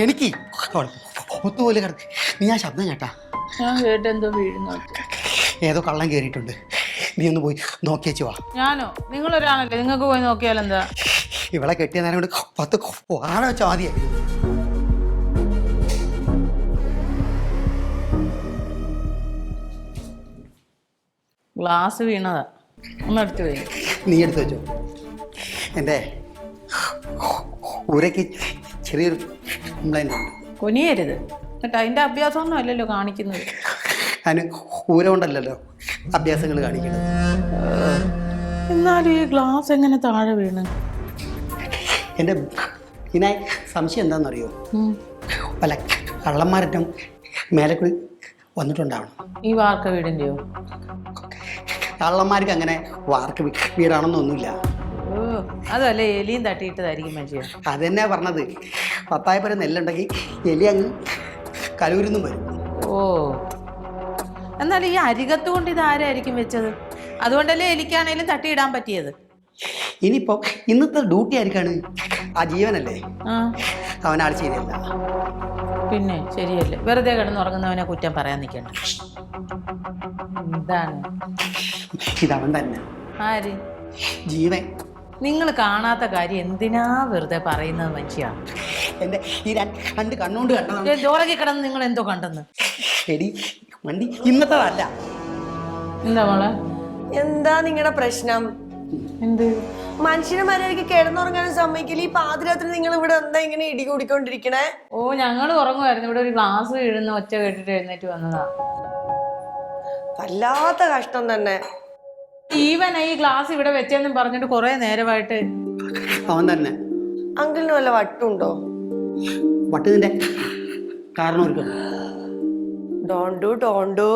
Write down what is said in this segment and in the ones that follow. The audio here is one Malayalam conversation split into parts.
എനിക്ക് ഒത്തുപോലെ കിടന്ന് നീ ആ ശബ്ദം കേട്ടാ? ഞാൻ കേട്ടെന്തോ വീഴുന്നു. ഏതോ കള്ളം കയറിയിട്ടുണ്ട്. നീ ഒന്ന് പോയി നോക്കിയേച്ചു വാ. ഞാനോ? നിങ്ങളൊരാണല്ലേ, നിങ്ങൾക്ക് പോയി നോക്കിയാലെന്താ? ഇവളെ കെട്ടിയ നേരം കൊണ്ട് 10 വാഴ വെച്ചാൽ മതിയായി. ഗ്ലാസ് വീണതാ, ഒന്ന് എടുത്തു പോയി. നീ എടുത്തു വെച്ചോ. എൻ്റെ ഊരയ്ക്ക് ചെറിയൊരു കംപ്ലൈൻ്റ് ഉണ്ട്. കുനിയരുത്. എന്നിട്ട് അതിൻ്റെ അഭ്യാസമൊന്നും അല്ലല്ലോ കാണിക്കുന്നത്. അതിന് ഊര കൊണ്ടല്ലല്ലോ അഭ്യാസങ്ങൾ കാണിക്കുന്നത്. എന്നാലും ഈ ഗ്ലാസ് എങ്ങനെ താഴെ വീണ്? എൻ്റെ ഇതിനായി സംശയം എന്താണെന്നറിയോ? പല കള്ളന്മാരറ്റം മേലെ കൂടി വന്നിട്ടുണ്ടാവണം. ഈ വാർക്ക വീടിൻ്റെയോ? കള്ളന്മാർക്ക് അങ്ങനെ വാർക്ക് വീടാണെന്നൊന്നുമില്ല. ഓ, അതല്ലേ എലിയും തട്ടിയിട്ടതായിരിക്കും മനുഷ്യൻ. അതെന്നാ പറഞ്ഞത്. 10 പേര് നെല്ലുണ്ടെങ്കിൽ എലി അങ്ങ് കലൂരിന്നും വരും. ഓ, എന്നാൽ ഈ അരികത്ത് കൊണ്ട് ഇത് ആരായിരിക്കും വെച്ചത്? അതുകൊണ്ടല്ലേ എലിക്കാണേലും തട്ടിയിടാൻ പറ്റിയത്. ഇനിയിപ്പോൾ ഇന്നത്തെ ഡ്യൂട്ടി ആയിരിക്കാണ്. ആ ജീവനല്ലേ, ആ, അവനാൾ ശരിയല്ല. പിന്നെ ശരിയല്ലേ, വെറുതെ കിടന്നുറങ്ങുന്നവനെ കുറ്റം പറയാൻ നിൽക്കണ്ട. എന്താണ് ഇതവൻ തന്നെ. ആര്? ജീവൻ. നിങ്ങൾ കാണാത്ത കാര്യം എന്തിനാ വെറുതെ പറയുന്നത് മനുഷ്യ? എൻ്റെ ഈ രണ്ട് കണ്ണുകൊണ്ട് കണ്ടതാണ്. ജോറകി കിടന്ന് നിങ്ങൾ എന്തോ കണ്ടെന്ന്? എടി വണ്ടി ഇന്നത്തതല്ല. എന്താ മോളെ? എന്താ നിങ്ങളുടെ പ്രശ്നം? എന്ത്? മനുഷ്യന് മര്യാദയ്ക്ക് കിടന്നുറങ്ങാനും സമ്മതിക്കില്ല. ഈ പാതിരാത്രി നിങ്ങൾ ഇവിടെ എന്താ ഇങ്ങനെ ഇടി കൂടിക്കൊണ്ടിരിക്കണേ? ഓ, ഞങ്ങൾ ഉറങ്ങുമായിരുന്നു. ഇവിടെ ഒരു ഗ്ലാസ് വീഴുന്ന ഒച്ച കേട്ടിട്ട് എഴുന്നേറ്റ് വന്നതാ. വല്ലാത്ത കഷ്ടം തന്നെ. ഈവൻ ഈ ഗ്ലാസ് ഇവിടെ വെച്ചെന്നും പറഞ്ഞിട്ട് കുറെ നേരമായിട്ട്. അവൻ തന്നെ. അങ്കിളിന് വല്ല വട്ടുണ്ടോ? വട്ടതിൻ്റെ കാരണം ഒരു ഡോണ്ടു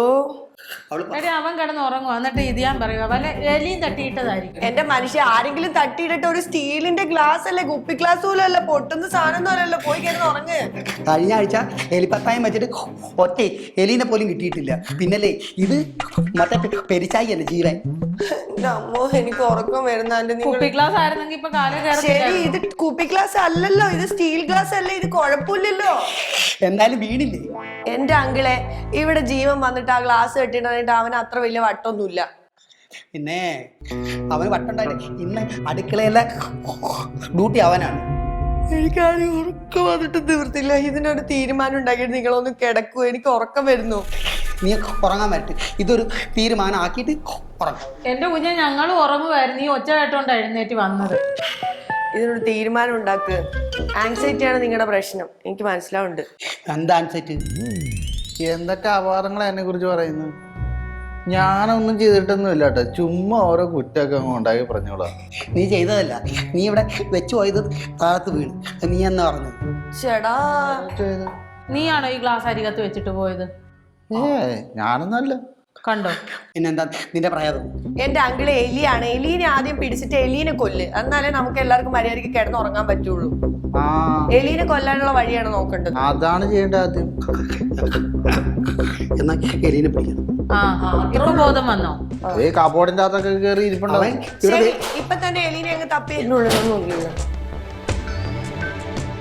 അവൻ കിടന്ന് ഉറങ്ങും, എന്നിട്ട് ഇത് ഞാൻ പറയുക വല്ല എലിയും തട്ടിയിട്ടതായിരിക്കും. എന്റെ മനുഷ്യ, ആരെങ്കിലും തട്ടിയിട്ടിട്ട് ഒരു സ്റ്റീലിന്റെ ഗ്ലാസ് അല്ലേ, കുപ്പി ഗ്ലാസ് പോലും അല്ല, പൊട്ടുന്ന സാധനം അല്ലല്ലോ. പോയി കിടന്ന് ഉറങ്ങ്. കഴിഞ്ഞ ആഴ്ച എലിപ്പത്തായം വെച്ചിട്ട് ഒറ്റ എലീനെ പോലും കിട്ടിയിട്ടില്ല. പിന്നല്ലേ ഇത് മറ്റേ പെരിച്ചായി അല്ലേ ജീവൻ. എന്റെ അമ്മോ, എനിക്ക് ഉറക്കം വരുന്ന. കുപ്പി ഗ്ലാസ് ആയിരുന്നെങ്കിൽ ഇപ്പൊ കാലം ശരി, ഇത് കുപ്പി ഗ്ലാസ് അല്ലല്ലോ, ഇത് സ്റ്റീൽ ഗ്ലാസ് അല്ലേ, ഇത് കുഴപ്പമില്ലല്ലോ. എന്തായാലും വീണില്ലേ? എന്റെ അങ്കിളെ, ഇവിടെ ജീവൻ വന്നിട്ട് ആ ഗ്ലാസ് കെട്ടിട്ട് അവന് അത്ര വലിയ വട്ടൊന്നുമില്ല. പിന്നെ അവന് വട്ടുണ്ടായില്ലേ? ഇന്ന് അടുക്കളയിലെ ഡ്യൂട്ടി അവനാണ്. എനിക്കാരും ഉറക്കം വന്നിട്ട് തീർത്തില്ല. ഇതിനൊരു തീരുമാനം ഉണ്ടാക്കിയിട്ട് നിങ്ങളൊന്ന് കിടക്കൂ, എനിക്ക് ഉറക്കം വരുന്നു. നീ ഉറങ്ങാൻ പറ്റും. ഇതൊരു തീരുമാനം ആക്കിയിട്ട് ഉറങ്ങും. എന്റെ കുഞ്ഞെ, ഞങ്ങൾ ഉറങ്ങുമായിരുന്നു. ഈ ഒച്ച കേട്ടോണ്ട് എഴുന്നേറ്റ് വന്നത്. ഇതിനൊരു തീരുമാനം ഉണ്ടാക്ക്. ആൻസൈറ്റിയാണ് നിങ്ങളുടെ പ്രശ്നം, എനിക്ക് മനസ്സിലാവുന്നുണ്ട്. എന്താ ആൻസൈറ്റി? എന്തൊക്കെ അപകടങ്ങൾ എന്നെ കുറിച്ച് പറയുന്നു? ഞാനൊന്നും ചെയ്തിട്ടൊന്നുമില്ല കേട്ടോ, ചുമ്മാ ഓരോ കുറ്റമൊക്കെ അങ്ങ് ഉണ്ടാക്കി പറഞ്ഞോളാം. നീ ചെയ്തതല്ല, നീ ഇവിടെ വെച്ചു പോയത് താഴത്ത് വീണ്. നീ എന്നാ പറഞ്ഞത്? ചേടാ, നീയാണോ ഈ ഗ്ലാസ് അരികത്ത് വെച്ചിട്ട് പോയത്? ഞാനൊന്നല്ല. കണ്ടോ? പിന്നെന്താ നിന്റെ പ്രയാസം? എന്റെ അങ്കിള് എലിയാണ്. എലീനെ ആദ്യം പിടിച്ചിട്ട് എലീനെ കൊല്ല്, എന്നാലേ നമുക്ക് എല്ലാവർക്കും മര്യാദയ്ക്ക് കിടന്നുറങ്ങാൻ പറ്റുള്ളൂ. എലീനെ കൊല്ലാനുള്ള വഴിയാണ് നോക്കേണ്ടത്. അതാണ് ചെയ്യേണ്ടത് ആദ്യം. എന്നാ എലീനെ പിടിക്കണം. ഇപ്പൊ ബോധം വന്നോ? കബോർഡിന്റെ അകത്തൊക്കെ കയറി ഇരിപ്പുണ്ടാവും. ഇപ്പൊ തന്നെ എലീനെ അങ്ങ് തപ്പി ഉള്ളിലൊന്നും നോക്കിയില്ല.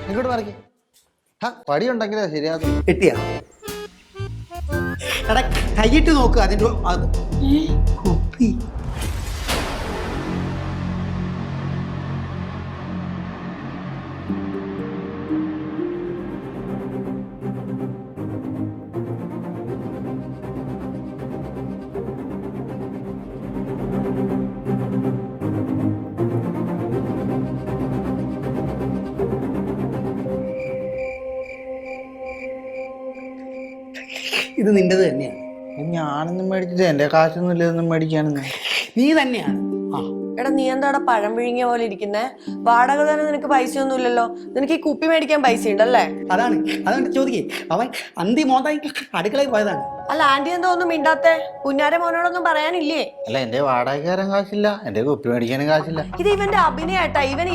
ഇങ്ങോട്ട് പറക്കി പടി ഉണ്ടെങ്കിലേ ശരിയാകും. കിട്ടിയാ? എടാ കൈയിട്ട് നോക്ക്. അതിന്റെ കുപ്പി ഇത് നിന്റേത് തന്നെയാണ്. ഞാനൊന്നും മേടിച്ചിട്ട് എന്റെ കാശൊന്നും ഇല്ലതൊന്നും മേടിക്കാണെന്ന്. നീ തന്നെയാണ്. എടാ, നീ എന്താ പഴം വിഴുങ്ങിയ പോലെ ഇരിക്കുന്നേ? വാടക തന്നെ നിനക്ക് പൈസ ഒന്നും ഇല്ലല്ലോ. നിനക്ക് ഈ കുപ്പി മേടിക്കാൻ പൈസ ഉണ്ടല്ലേ? അതുകൊണ്ട് ചോദിക്കേ. അവൻ അന്തി മോതായി അടുക്കളയിൽ പോയതാണ്. അല്ല ആന്റി എന്താ ഒന്നും മിണ്ടാത്തെ? പുന്നാര മോനോടൊന്നും പറയാനില്ലേ? അല്ല എന്റെ വാടകയ്ക്കാരൻ കാശില്ല, എന്റെ കുപ്പി മേടിക്കാനും കാശില്ല. ഇത് ഇവന്റെ അഭിനയാട്ടാ. ഇവൻ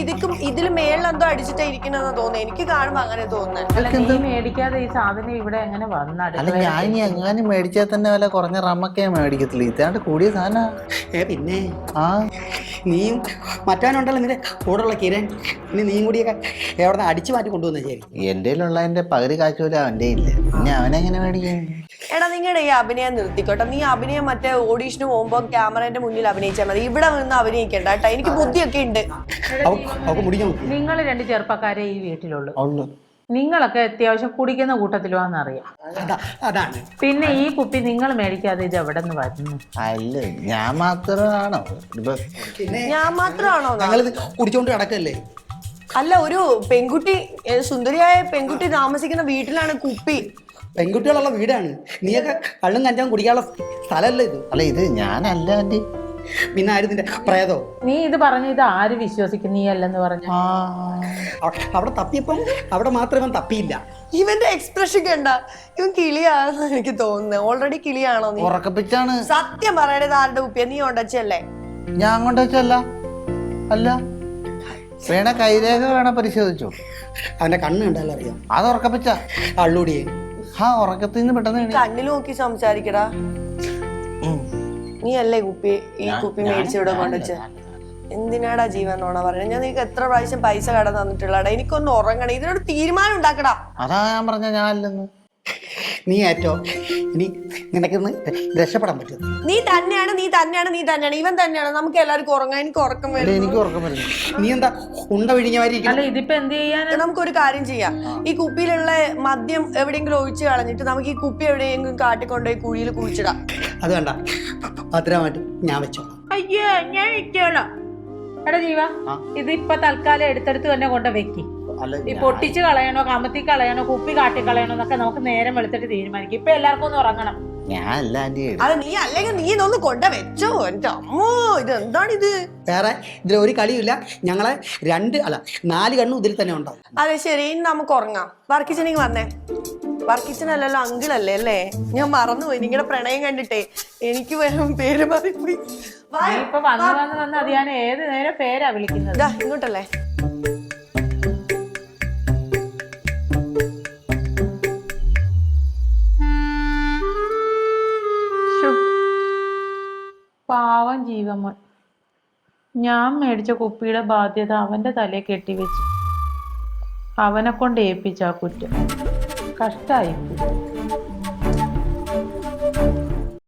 ഇതിൽ മേളിൽ എന്തോ അടിച്ചിട്ടാ ഇരിക്കണെന്ന് തോന്നുന്നു. എനിക്ക് കാണുമ്പോ അങ്ങനെ തോന്നുന്നത്. അല്ല നീ മേടിക്കാതെ ഈ സാധനം ഇവിടെ എങ്ങനെ വന്നാട്? അല്ല ഞാൻ ഇനി എങ്ങാനും മേടിച്ചാൽ തന്നെ വല്ല കുറഞ്ഞ റമ്മൊക്കെ മേടിക്കത്തില്ല. ഇതാണ്ട് കൂടിയ സാധന. പിന്നെ ആ നീയും മറ്റാനുണ്ടല്ലോ നിന്റെ കൂടെയുള്ള കിരൺ, ഇനി നീയും കൂടിയൊക്കെ എവിടെ നിന്ന് അടിച്ചു മാറ്റി കൊണ്ടുവന്ന ശരി. എന്റെ ഉള്ളതിന്റെ പകുതി കാശ് പോലും അവന്റെ ഇല്ല, പിന്നെ അവനെങ്ങനെ മേടിക്കാൻ? എടാ നിങ്ങളുടെ ഈ അഭിനയം നിർത്തിക്കോട്ടെ. നീ അഭിനയം മറ്റേ ഓഡീഷന് പോകുമ്പോ ക്യാമറയുടെ മുന്നിൽ അഭിനയിച്ചാൽ മതി. ഇവിടെ നിന്ന് അഭിനയിക്കണ്ട കേട്ടാ. എനിക്ക് ബുദ്ധിയൊക്കെ ഉണ്ട്. അവക്ക് മുടിഞ്ഞു. നിങ്ങൾ രണ്ട് ചെറുപ്പക്കാരെ ഈ വീട്ടിലുള്ളൂ. ഉള്ളു. നിങ്ങളൊക്കെ അത്യാവശ്യം കുടിക്കുന്ന കൂട്ടത്തിലുവാന്നറിയാം. അതാണ്. പിന്നെ ഈ കുപ്പി നിങ്ങൾ മേടിക്കാതെ ഇത് എവിടെ നിന്ന് വരുന്നു? അല്ല ഞാൻ മാത്രമാണോ? പിന്നെ ഞാൻ മാത്രമാണോ? ഞങ്ങളിത് കുടിച്ചോണ്ട് കിടക്കല്ലേ? അല്ല ഒരു പെൺകുട്ടി, സുന്ദരിയായ പെൺകുട്ടി താമസിക്കുന്ന വീട്ടിലാണ് കുപ്പി. പെൺകുട്ടികളുള്ള വീടാണ്. നീയൊക്കെ കള്ളും കഞ്ചാവും കുടിക്കാനുള്ള സ്ഥലമല്ല ഇത്. അല്ല ഇത് ഞാനല്ല ആന്റി. പിന്നെ ആര് നിന്റെ പ്രേതോ? നീ ഇത് പറഞ്ഞ ഇത് ആര് വിശ്വസിക്കും? നീ അല്ലെന്ന് പറഞ്ഞു. അവിടെ തപ്പിയപ്പം അവിടെ മാത്രം ഇവൻ തപ്പിയില്ല. ഇവന്റെ എക്സ്പ്രഷൻ കണ്ട ഇവൻ കിളിയാണെന്ന് എനിക്ക് തോന്നുന്നത്. ഓൾറെഡി കിളിയാണോ നീ? ഉറക്കപ്പിച്ചാണ്. സത്യം പറയണത് ആരുടെ കുപ്പിയ? നീ കൊണ്ടച്ചല്ലേ? ഞാൻ കൊണ്ടുവച്ചല്ല. അല്ല വേണ കൈരേഖ വേണ പരിശോധിച്ചോ. അവന്റെ കണ്ണ് കണ്ടാലും അറിയാം. അത് ഉറക്കപ്പിച്ച കള്ളുടിയെ. ആ ഉറക്കത്തിൽ നിന്ന് പെട്ടെന്ന് കണ്ണിൽ നോക്കി സംസാരിക്കടാ. നീ അല്ലേ ഈ കുപ്പി മേടിച്ച് ഇവിടെ കൊണ്ടുവച്ച്? എന്തിനാടാ ജീവൻ നോണ പറഞ്ഞ? ഞാൻ നിനക്ക് എത്ര പ്രാവശ്യം പൈസ കട തന്നിട്ടുള്ളടാ. എനിക്കൊന്ന് ഉറങ്ങണം. ഇതിനോട് തീരുമാനം ഉണ്ടാക്കടാ. അതാ ഞാൻ പറഞ്ഞ ഞാൻ അല്ലെന്ന്. നീ ഏറ്റോ ഇനി നിനക്കിന്ന് രക്ഷപ്പെടാൻ പറ്റും. നീ തന്നെയാണ്. ഇവൻ തന്നെയാണ്. നമുക്ക് എല്ലാവർക്കും ഉറങ്ങാൻ. എനിക്ക് ഉറക്കം വരും. എനിക്ക് ഉറക്കം വരുന്നു. നീ എന്താ ഉണ്ട വിഴിഞ്ഞ മാതിരി ഇരിക്കുന്നു? അല്ല ഇതിപ്പോ എന്ത് ചെയ്യാൻ? നമുക്കൊരു കാര്യം ചെയ്യാം. ഈ കുപ്പിയിലുള്ള മദ്യം എവിടെയെങ്കിലും ഒഴിച്ച് കളഞ്ഞിട്ട് നമുക്ക് ഈ കുപ്പി എവിടെയെങ്കിലും കാട്ടിക്കൊണ്ടുപോയി കുഴിയിൽ കുഴിച്ചിടാം. അത് വേണ്ട, ഭദ്രമായിട്ട് ഞാൻ വെച്ചോളാം. അയ്യോ ഞാൻ വെച്ചോളാം. എടാ ജീവ, ഇതിപ്പൊ തൽക്കാലം എടുത്തെടുത്ത് തന്നെ കൊണ്ട് വെക്കി. ഈ പൊട്ടിച്ച് കളയണോ, കമത്തി കളയണോ, കുപ്പി കാട്ടി കളയണോ എന്നൊക്കെ നമുക്ക് നേരം വെളുത്തിട്ട് തീരുമാനിക്കും. ഇപ്പൊ എല്ലാവർക്കും ഒന്ന് ഉറങ്ങണം. ഞാൻ അത് നീ അല്ലെങ്കിൽ നീ ഇതൊന്ന് കൊണ്ട വെച്ചോ. എന്റെ അമ്മോ, ഇത് എന്താണിത്? വേറെ ഇതിൽ ഒരു കളിയില്ല. ഞങ്ങളെ 4 കണ്ണും ഇതിൽ തന്നെ ഉണ്ടാവും. അതെ ശരി, ഇനി നമുക്ക് ഉറങ്ങാം. വർക്കിച്ചനിങ് വന്നേ. വർക്കിച്ചനല്ലല്ലോ, അങ്കിളല്ലേ അല്ലേ? ഞാൻ മറന്നുപോയി. നിങ്ങളുടെ പ്രണയം കണ്ടിട്ടേ എനിക്ക് പേര് മാറിപ്പോയി. ഇപ്പൊ വന്ന് അത് ഞാൻ ഏത് നേരം പേരാ വിളിക്കുന്നത്. ഇങ്ങോട്ടല്ലേ? പാവം ജീവമോൻ. ഞാൻ മേടിച്ച കുപ്പിയുടെ ബാധ്യത അവന്റെ തലയെ കെട്ടിവെച്ച് അവനെ കൊണ്ട് ഏൽപ്പിച്ച ആ കുറ്റം കഷ്ടായി.